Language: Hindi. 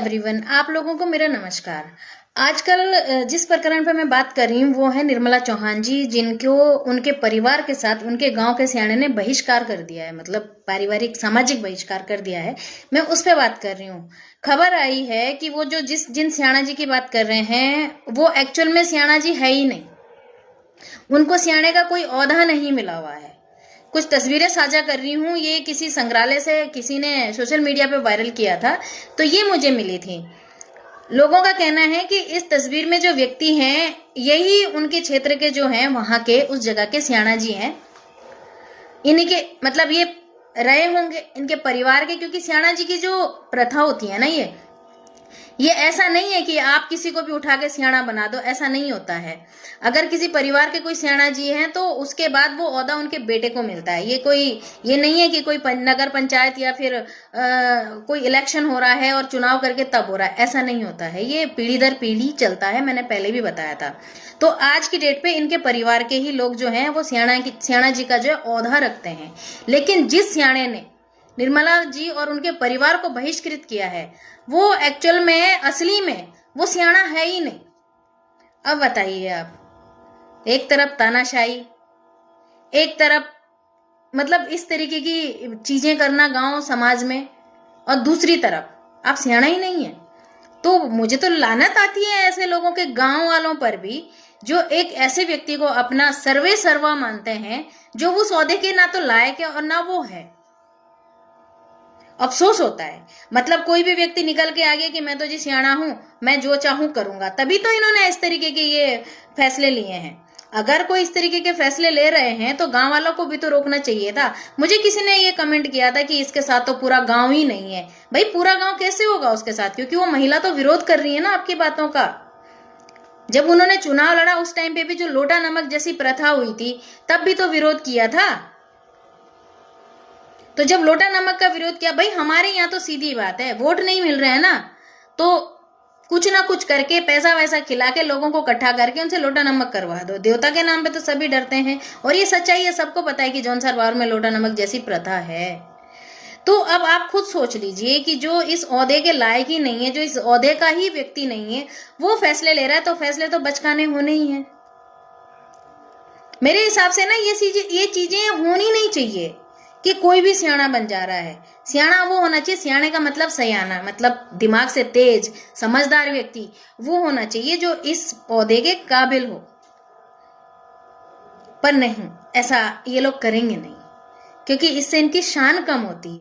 एवरीवन, आप लोगों को मेरा नमस्कार। आजकल जिस प्रकरण पर मैं बात कर रही हूँ वो है निर्मला चौहान जी, जिनको उनके परिवार के साथ उनके गांव के सियाणे ने बहिष्कार कर दिया है, मतलब पारिवारिक सामाजिक बहिष्कार कर दिया है। मैं उस पर बात कर रही हूँ। खबर आई है कि वो जो जिन सियाणा जी की बात कर रहे हैं वो एक्चुअल में सियाणा जी है ही नहीं। उनको सियाणे का कोई औहदा नहीं मिला हुआ है। कुछ तस्वीरें साझा कर रही हूँ, ये किसी संग्रहालय से किसी ने सोशल मीडिया पे वायरल किया था, तो ये मुझे मिली थी। लोगों का कहना है कि इस तस्वीर में जो व्यक्ति हैं यही उनके क्षेत्र के जो हैं वहां के उस जगह के सियाणा जी हैं। इन्हीं के मतलब ये रहे होंगे इनके परिवार के, क्योंकि सियाणा जी की जो प्रथा होती है ना, ये ऐसा नहीं है कि आप किसी को भी उठा के सियाणा बना दो, ऐसा नहीं होता है। अगर किसी परिवार के कोई सियाणा जी हैं तो उसके बाद वो ओहदा उनके बेटे को मिलता है। ये नहीं है कि कोई नगर पंचायत या फिर कोई इलेक्शन हो रहा है और चुनाव करके तब हो रहा है, ऐसा नहीं होता है। ये पीढ़ी दर पीढ़ी चलता है, मैंने पहले भी बताया था। तो आज की डेट पे इनके परिवार के ही लोग जो हैं वो सियाणा जी का जो है ओहदा रखते हैं। लेकिन जिस सियाणे ने निर्मला जी और उनके परिवार को बहिष्कृत किया है वो एक्चुअल में असली में वो सियाणा है ही नहीं। अब बताइए आप, एक तरफ तानाशाही, एक तरफ मतलब इस तरीके की चीजें करना गांव समाज में, और दूसरी तरफ आप सियाणा ही नहीं है। तो मुझे तो लानत आती है ऐसे लोगों के, गांव वालों पर भी, जो एक ऐसे व्यक्ति को अपना सर्वे सर्वा मानते हैं जो उस ओहदे के ना तो लायक है और ना वो है। अफसोस होता है। मतलब कोई भी व्यक्ति निकल के आ गया कि मैं तो जी सियाणा हूं, मैं जो चाहूं करूंगा, तभी तो इन्होंने इस तरीके के ये फैसले लिए हैं। अगर कोई इस तरीके के फैसले ले रहे हैं तो गांव वालों को भी तो रोकना चाहिए था। मुझे किसी ने ये कमेंट किया था कि इसके साथ तो पूरा गांव ही नहीं है। भाई पूरा गांव कैसे होगा उसके साथ, क्योंकि वो महिला तो विरोध कर रही है ना आपकी बातों का। जब उन्होंने चुनाव लड़ा उस टाइम पे भी जो लोटा नमक जैसी प्रथा हुई थी तब भी तो विरोध किया था। तो जब लोटा नमक का विरोध किया, भाई हमारे यहाँ तो सीधी बात है, वोट नहीं मिल रहे हैं ना, तो कुछ ना कुछ करके पैसा वैसा खिला के लोगों को इकट्ठा करके उनसे लोटा नमक करवा दो। देवता के नाम पे तो सभी डरते हैं, और ये सच्चाई है, सबको पता है कि जौनसार बावर में लोटा नमक जैसी प्रथा है। तो अब आप खुद सोच लीजिए कि जो इस ओहदे के लायक ही नहीं है, जो इस ओहदे का ही व्यक्ति नहीं है, वो फैसले ले रहा है, तो फैसले तो बचकाने होने ही है। मेरे हिसाब से ना ये चीजें होनी नहीं चाहिए कि कोई भी सियाणा बन जा रहा है। सियाणा वो होना चाहिए, सियाणे का मतलब सयाना, मतलब दिमाग से तेज समझदार व्यक्ति वो होना चाहिए जो इस ओहदे के काबिल हो। पर नहीं, ऐसा ये लोग करेंगे नहीं, क्योंकि इससे इनकी शान कम होती है।